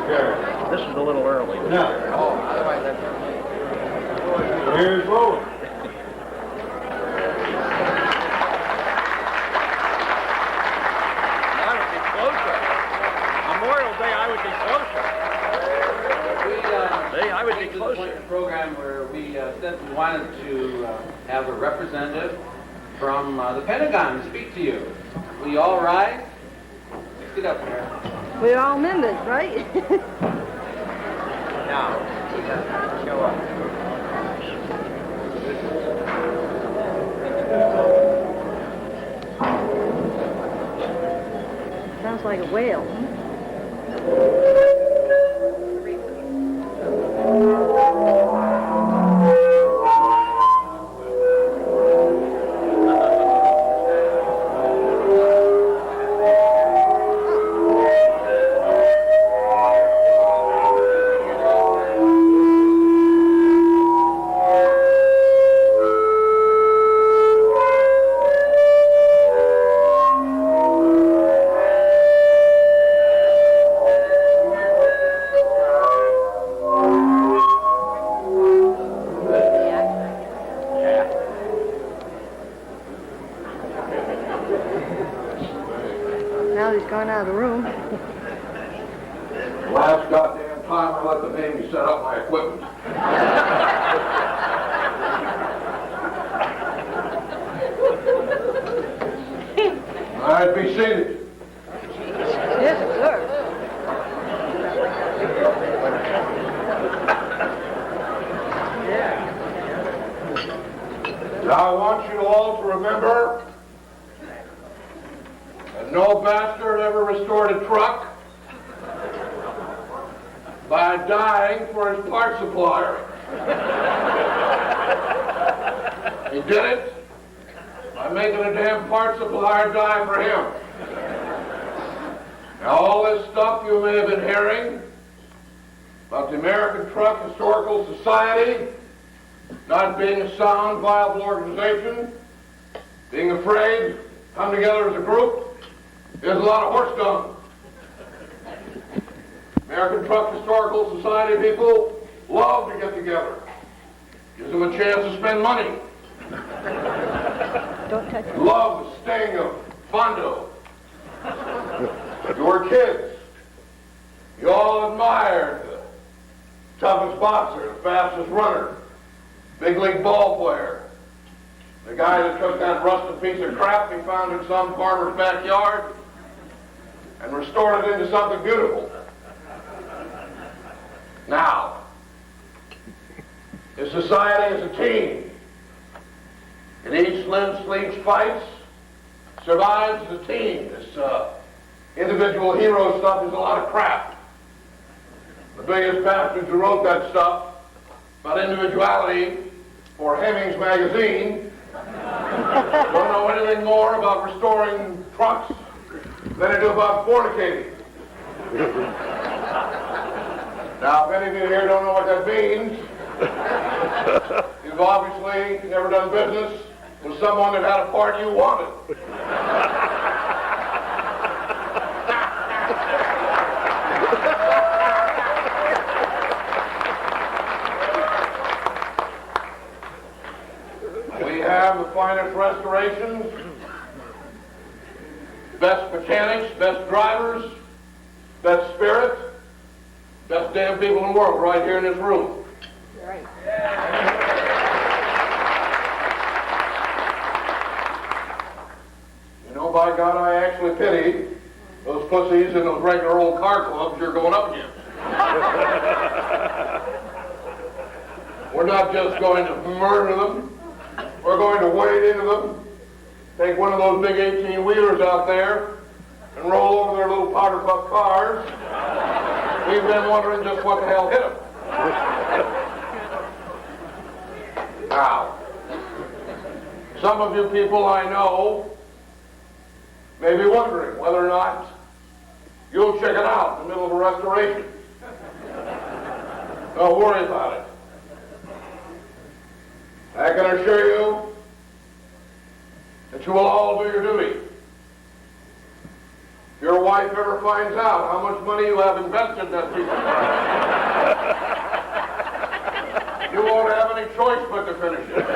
Sure. This is a little early. No. Oh, otherwise that's... Here's rolling. I would be closer. Memorial Day, I would be closer. I would be closer. A program where we said we wanted to have a representative from the Pentagon speak to you. Will you all rise? Get up there. We're all members, right? Now, show up. Sounds like a whale. Now he's gone out of the room. Last goddamn time I let the Navy set up my equipment. All right, be seated. Yes, sir. Now I want you all to remember that no bastard ever restored a truck by dying for his part supplier. He did it by making a damn part supplier die for him. Now all this stuff you may have been hearing about the American Truck Historical Society not being a sound, viable organization, being afraid to come together as a group, is a lot of horse dung. American Truck Historical Society people love to get together. Gives them a chance to spend money. Don't touch it. Love the sting of Fondo. You were kids. You all admired the toughest boxer, the fastest runner, big league ball player, the guy that took that rusted piece of crap he found in some farmer's backyard and restored it into something beautiful. Now, this society is a team. It eats, lives, sleeps, fights, survives as a team. This individual hero stuff is a lot of crap. The biggest bastards who wrote that stuff about individuality for Hemmings magazine don't know anything more about restoring trucks than they do about fornicating. Now, if any of you here don't know what that means, you've obviously never done business with someone that had a part you wanted. We have the finest restorations, best mechanics, best drivers, best spirit, best damn people in the world right here in this room. Right. You know, by God, I actually pity those pussies in those regular old car clubs you're going up against. We're not just going to murder them. We're going to wade into them, take one of those big 18-wheelers out there, and roll over their little powder puff cars. We've been wondering just what the hell hit them. Now, some of you people I know may be wondering whether or not you'll check it out in the middle of a restoration. Don't worry about it. I can assure you that you will all do your duty. If your wife ever finds out how much money you have invested in that piece of property, you won't have any choice but to finish it.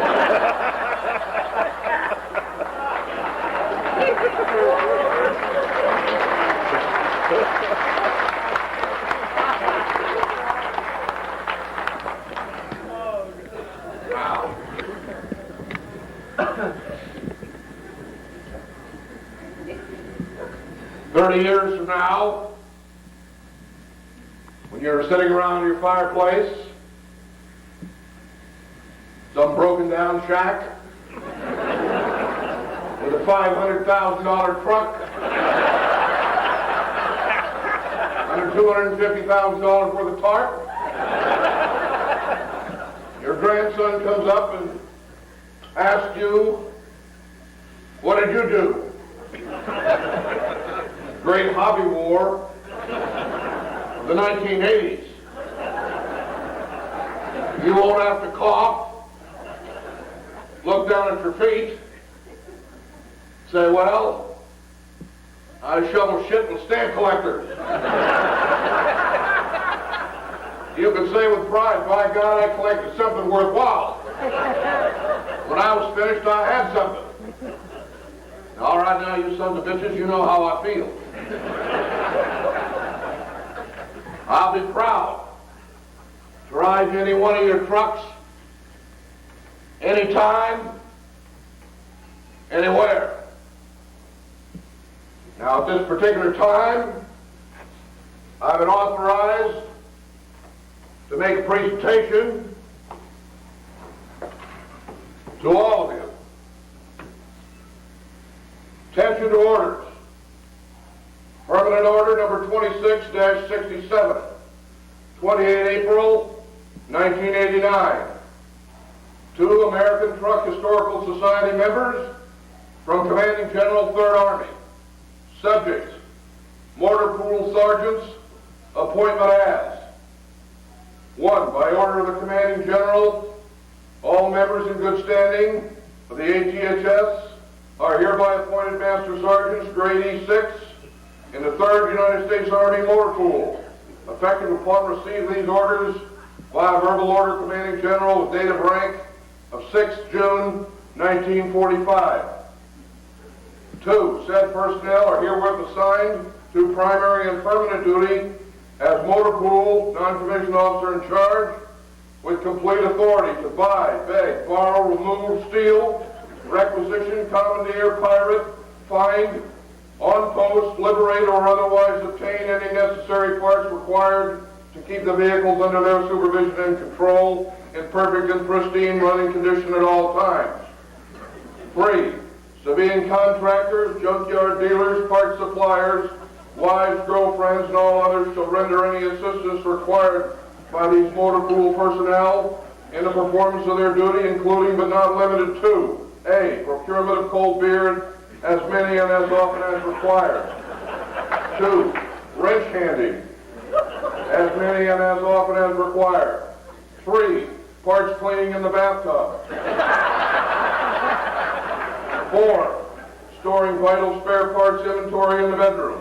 Now, 30 years from now, when you're sitting around your fireplace, some broken down shack with a $500,000 truck, under $250,000 worth of tarp, your grandson comes up and asks you, what did you do? Great hobby war of the 1980s. You won't have to cough, look down at your feet, say, well, I shovel shit with stamp collectors. You can say with pride, by God, I collected something worthwhile. When I was finished, I had something. All right, now, you sons of bitches, you know how I feel. I'll be proud to ride in any one of your trucks, anytime, anywhere. Now, at this particular time, I've been authorized to make a presentation to all of you. Attention to orders. Permanent order number 26-67, 28 April 1989. Two American Truck Historical Society members from Commanding General 3rd Army. Subject, Mortar Pool Sergeants, appointment as. 1. By order of the Commanding General, all members in good standing of the ATHS are hereby appointed Master Sergeants, grade E6, in the 3rd United States Army Motor Pool, effective upon receipt of these orders by a verbal order Commanding General with date of rank of 6 June 1945. 2. Said personnel are herewith assigned to primary and permanent duty as Motor Pool non-commissioned officer in charge with complete authority to buy, beg, borrow, remove, steal, requisition, commandeer, pirate, find, on post, liberate, or otherwise obtain any necessary parts required to keep the vehicles under their supervision and control in perfect and pristine running condition at all times. 3. Civilian contractors, junkyard dealers, parts suppliers, wives, girlfriends, and all others shall render any assistance required by these motor pool personnel in the performance of their duty, including but not limited to A. Procurement of cold beer, as many and as often as required. 2. Wrench handing, as many and as often as required. 3. Parts cleaning in the bathtub. 4. Storing vital spare parts inventory in the bedroom.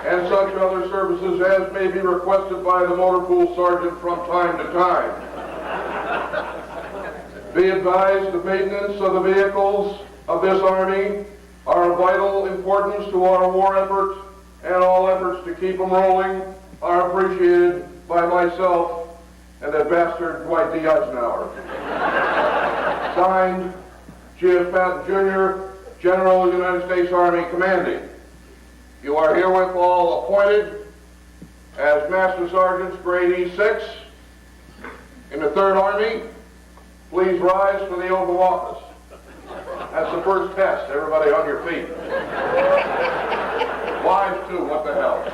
And such other services as may be requested by the motor pool sergeant from time to time. Be advised, the maintenance of the vehicles of this Army are of vital importance to our war effort, and all efforts to keep them rolling are appreciated by myself and that bastard Dwight D. Eisenhower. Signed, G.F. Patton, Jr., General United States Army Commanding. You are herewith all appointed as Master Sergeants, grade E6, in the 3rd Army. Please rise for the oath of office. That's the first test. Everybody on your feet. Wives too, what the hell?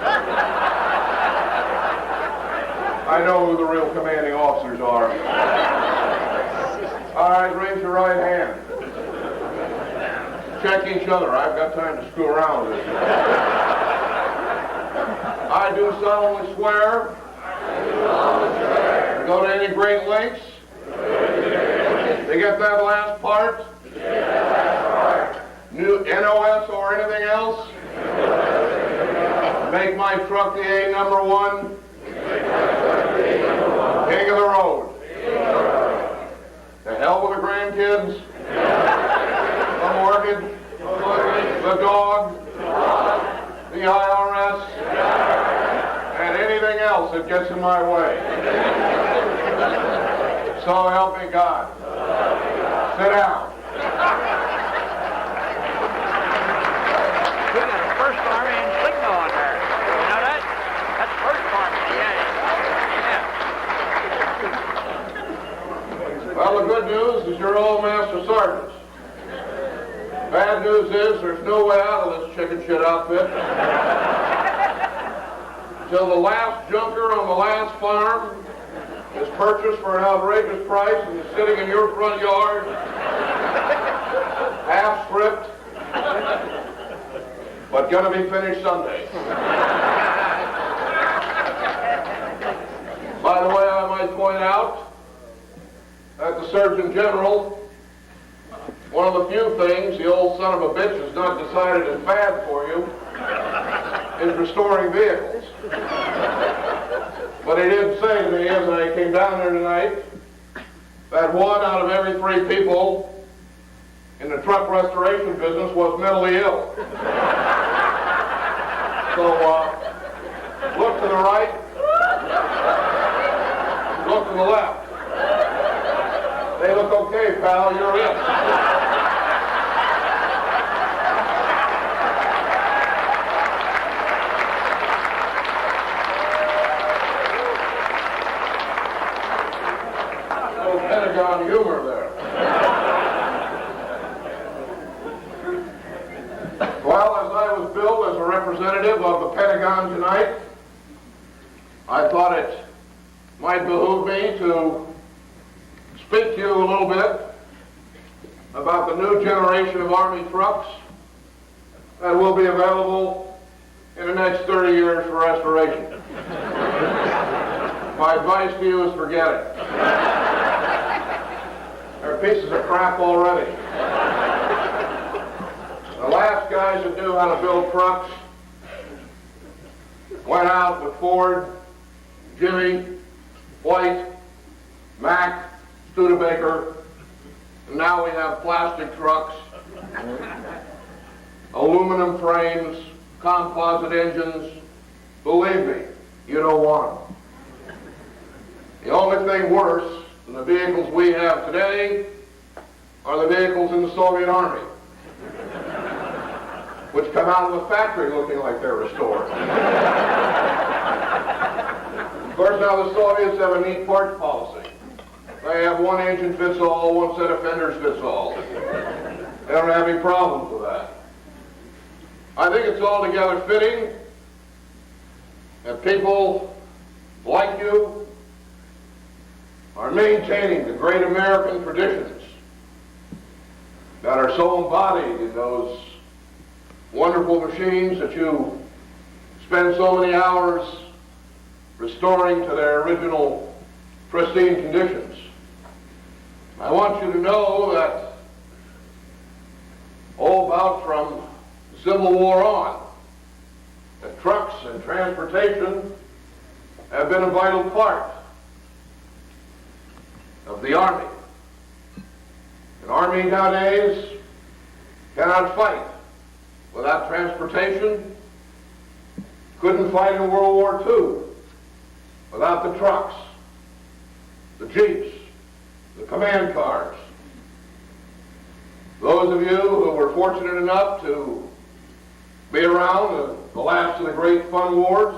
I know who the real commanding officers are. All right, raise your right hand. Check each other. I've got time to screw around with this. I do solemnly swear to go to any great lengths to get that last part, new NOS or anything else, Make my truck the A number one. King of the road. To hell with the grandkids. The mortgage. The dog. The IRS. And anything else that gets in my way. So help me God. Sit down. We got a First Army insignia on there. You know that? That's First Army, yeah. Well, the good news is you're all master sergeants. Bad news is there's no way out of this chicken shit outfit. Till the last junker on the last farm is purchased for an outrageous price and is sitting in your front yard, half stripped, but gonna be finished Sunday. By the way, I might point out that the Surgeon General, one of the few things the old son of a bitch has not decided is bad for you is restoring vehicles. But he did say to me as I came down here tonight that 1 out of every 3 people in the truck restoration business was mentally ill. So look to the right, look to the left. They look okay, pal, you're it. Pentagon humor there. Well, as I was billed as a representative of the Pentagon tonight, I thought it might behoove me to speak to you a little bit about the new generation of Army trucks that will be available in the next 30 years for restoration. My advice to you is forget it. They're pieces of crap already. The last guys that knew how to build trucks went out with Ford, Jimmy, White, Mack, Studebaker, and now we have plastic trucks, aluminum frames, composite engines. Believe me, you don't want them. The only thing worse than the vehicles we have today are the vehicles in the Soviet Army, which come out of the factory looking like they're restored. Of course, now the Soviets have a neat parts policy. They have one engine fits all, one set of fenders fits all. They don't have any problems with that. I think it's altogether fitting that people like you are maintaining the great American traditions that are so embodied in those wonderful machines that you spend so many hours restoring to their original pristine conditions. I want you to know that all about from the Civil War on, that trucks and transportation have been a vital part of the Army. An Army nowadays cannot fight without transportation, couldn't fight in World War II without the trucks, the jeeps, the command cars. Those of you who were fortunate enough to be around the last of the great fun wars,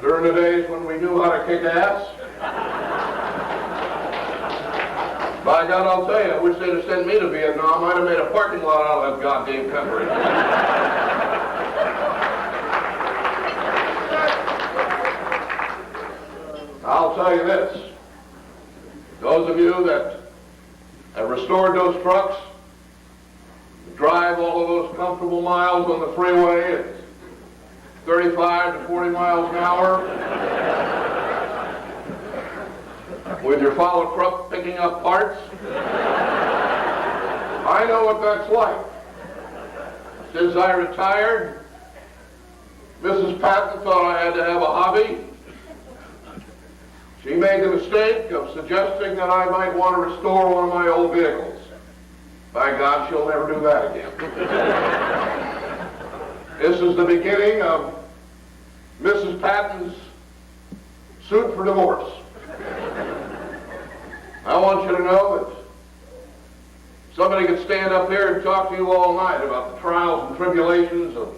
during the days when we knew how to kick ass, by God, I'll tell you, I wish they'd have sent me to Vietnam. I'd have made a parking lot out of that goddamn country. I'll tell you this. Those of you that have restored those trucks, drive all of those comfortable miles on the freeway at 35 to 40 miles an hour, with your follow truck picking up parts. I know what that's like. Since I retired, Mrs. Patton thought I had to have a hobby. She made the mistake of suggesting that I might want to restore one of my old vehicles. By God, she'll never do that again. This is the beginning of Mrs. Patton's suit for divorce. I want you to know that somebody could stand up here and talk to you all night about the trials and tribulations of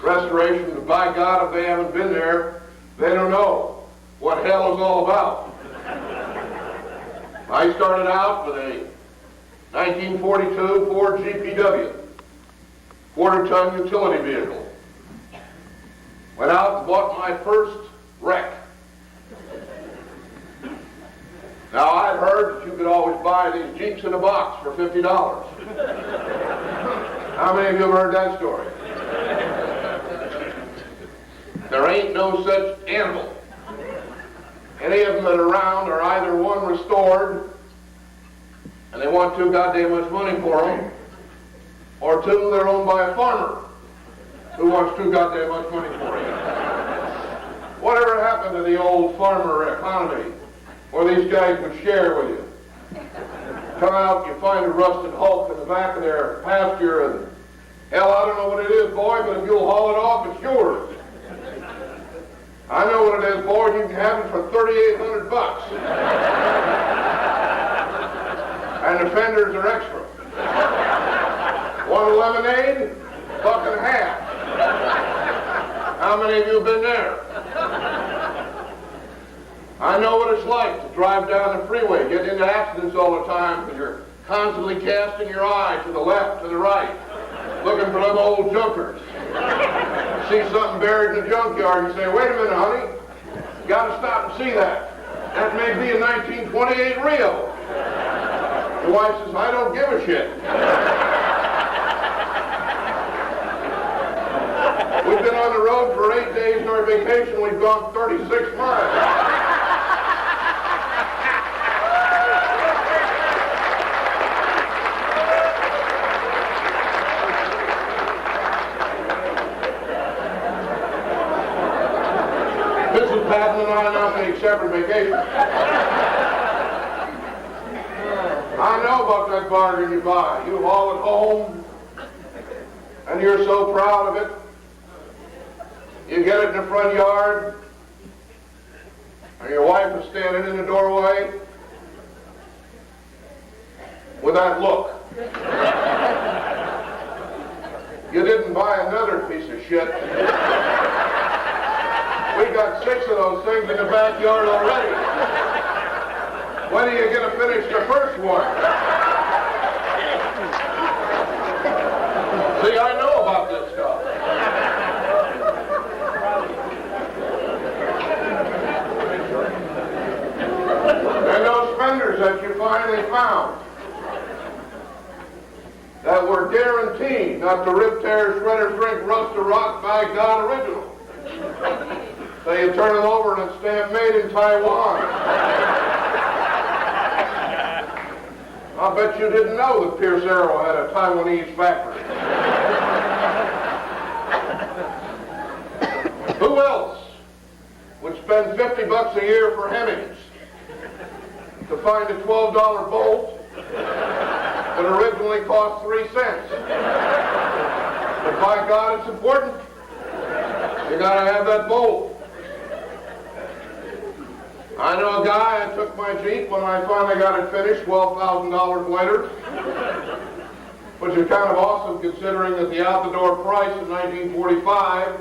restoration, but by God, if they haven't been there, they don't know what hell is all about. I started out with a 1942 Ford GPW, quarter-ton utility vehicle. Went out and bought my first wreck. Now, I'd heard that you could always buy these Jeeps in a box for $50. How many of you have heard that story? There ain't no such animal. Any of them that are around are either one restored, and they want too goddamn much money for them, or two, they're owned by a farmer who wants too goddamn much money for it. Whatever happened to the old farmer economy, where these guys would share with you? Come out, you find a rusted hulk in the back of their pasture, and hell, I don't know what it is, boy, but if you'll haul it off, it's yours. I know what it is, boy, you can have it for $3,800. And the fenders are extra. Want a lemonade? $1.50. How many of you have been there? I know what it's like to drive down the freeway, get into accidents all the time because you're constantly casting your eye to the left, to the right, looking for them old junkers. See something buried in the junkyard, you say, wait a minute, honey, you got to stop and see that. That may be a 1928 Rio. The wife says, I don't give a shit. We've been on the road for 8 days in our vacation. We've gone 36 miles. Mrs. Patton and I now take separate vacations. I know about that bargain you buy. You haul it home, and you're so proud of it. You get it in the front yard, and your wife is standing in the doorway with that look. You didn't buy another piece of shit. We got 6 of those things in the backyard already. When are you going to finish the first one? See, I know about this stuff. And those fenders that you finally found that were guaranteed not to rip, tear, shredder, shrink, rust, or rot, by God, original. So you turn it over and it's stamped made in Taiwan. I bet you didn't know that Pierce Arrow had a Taiwanese factory. Who else would spend $50 a year for Hemmings to find a $12 bolt that originally cost 3 cents? But by God, it's important. You gotta have that bolt. I know a guy, I took my Jeep when I finally got it finished, $12,000 later, which is kind of awesome considering that the out-the-door price in 1945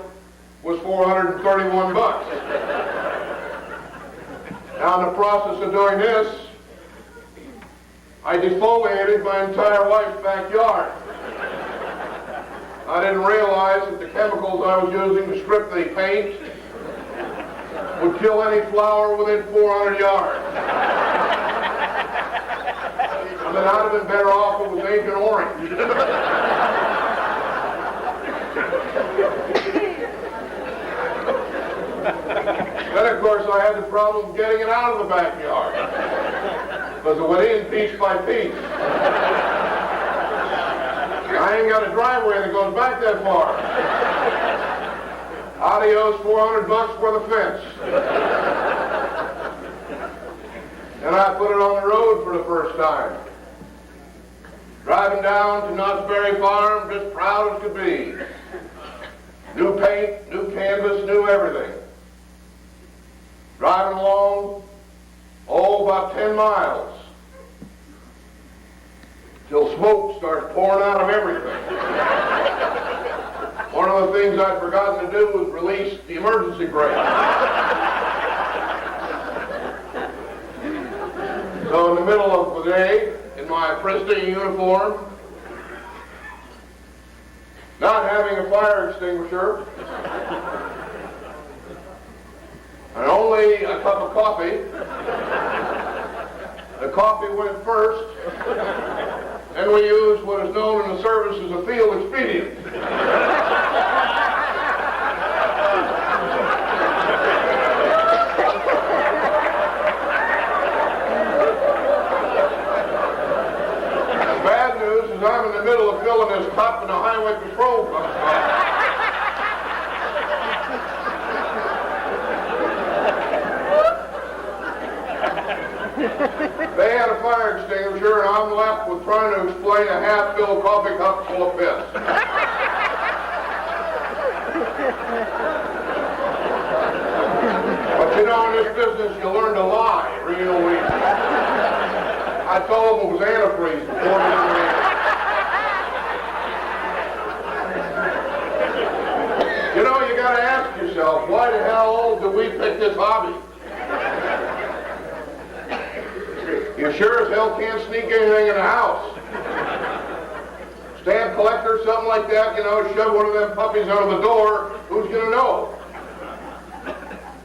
was $431. Now in the process of doing this, I defoliated my entire wife's backyard. I didn't realize that the chemicals I was using to strip the paint would kill any flower within 400 yards. I mean, I'd have been better off if it was Agent Orange. Then, of course, I had the problem of getting it out of the backyard, because it went in piece by piece. I ain't got a driveway that goes back that far. I Adios, $400 for the fence. And I put it on the road for the first time. Driving down to Knott's Berry Farm, just proud as could be. New paint, new canvas, new everything. Driving along, about 10 miles, till smoke starts pouring out of everything. One of the things I'd forgotten to do was release the emergency brake. So in the middle of the day, in my pristine uniform, not having a fire extinguisher, and only a cup of coffee, the coffee went first, and we used what is known in the service as a field expedient. I'm in the middle of filling this cup and the highway patrol comes by. They had a fire extinguisher and I'm left with trying to explain a half-filled coffee cup full of piss. But you know, in this business you learn to lie real easy. I told them it was antifreeze before they You know, you gotta ask yourself, why the hell do we pick this hobby? You sure as hell can't sneak anything in the house. Stamp collector, something like that, you know, shove one of them puppies under the door, who's gonna know?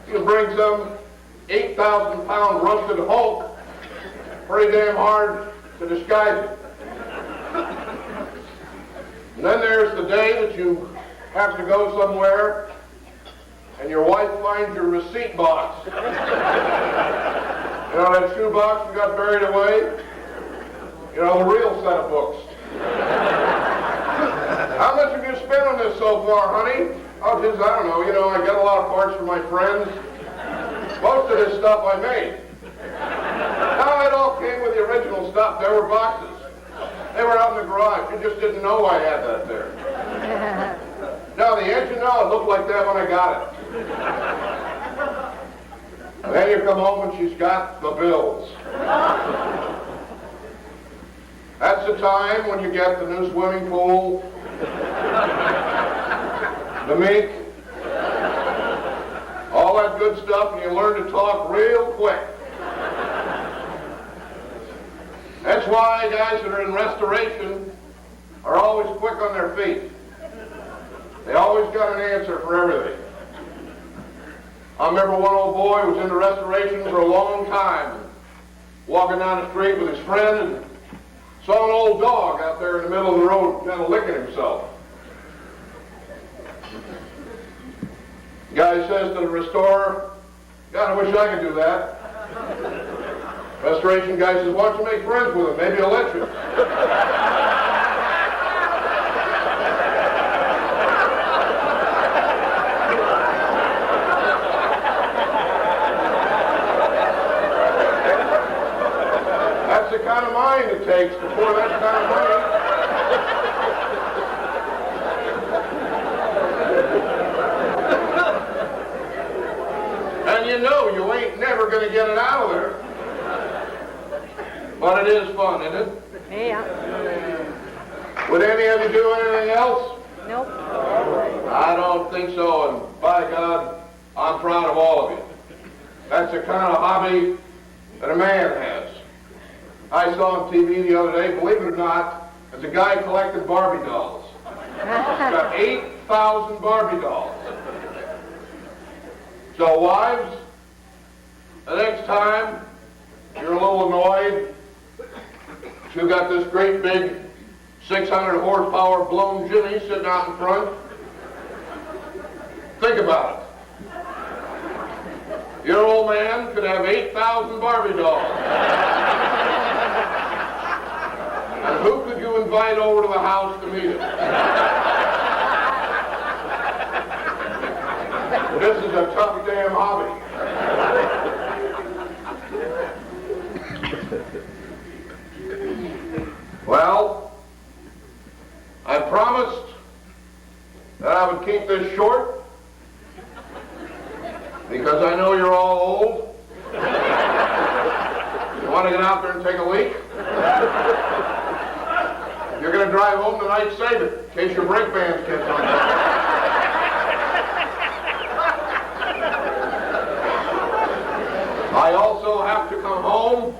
You can bring some 8,000-pound rusted Hulk, pretty damn hard to disguise it. And then there's the day that you have to go somewhere and your wife finds your receipt box. You know that shoe box you got buried away? You know, the real set of books. How much have you spent on this so far, honey? Oh, just, I don't know, you know, I got a lot of parts from my friends. Most of this stuff I made. Now it all came with the original stuff. There were boxes. They were out in the garage. You just didn't know I had that there. Now the engine, no, it looked like that when I got it. And then you come home and she's got the bills. That's the time when you get the new swimming pool, the mink, all that good stuff, and you learn to talk real quick. That's why guys that are in restoration are always quick on their feet. They always got an answer for everything. I remember one old boy was into restoration for a long time, walking down the street with his friend and saw an old dog out there in the middle of the road kind of licking himself. The guy says to the restorer, God, I wish I could do that. Restoration guy says, why don't you make friends with him? Maybe he'll let you. That's the kind of mind it takes to pour that kind of money. And you know you ain't never going to get it out of there. But it is fun, isn't it? Yeah. Would any of you do anything else? Nope. I don't think so, and by God, I'm proud of all of you. That's the kind of hobby that a man has. I saw on TV the other day, believe it or not, there's a guy collecting Barbie dolls. He's got 8,000 Barbie dolls. So wives, the next time you're a little annoyed, you got this great big 600 horsepower blown Jimmy sitting out in front. Think about it. Your old man could have 8,000 Barbie dolls. And who could you invite over to the house to meet him? This is a tough damn hobby. Well, I promised that I would keep this short because I know you're all old. You want to get out there and take a leak? If you're going to drive home tonight, save it in case your brake bands catch on fire. I also have to come home.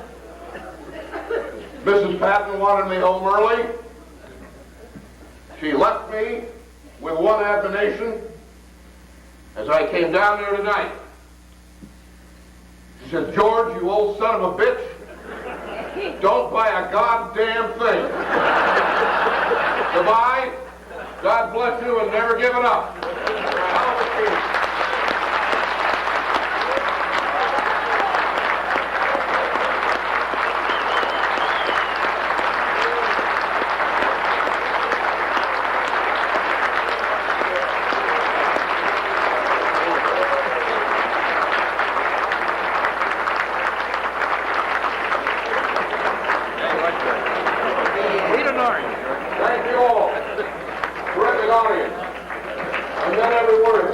Mrs. Patton wanted me home early. She left me with one admonition as I came down there tonight. She said, George, you old son of a bitch, don't buy a goddamn thing. Goodbye. God bless you and never give it up. Thank you all. Terrific audience. And then every word.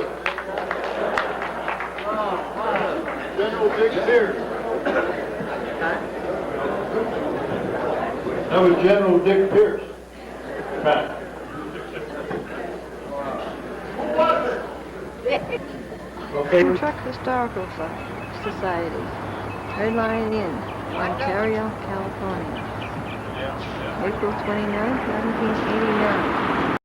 General Dick Pierce. That was General Dick Pierce. Right. Truck Historical Society, Red Lion Inn, Ontario, California. April 29, 1989.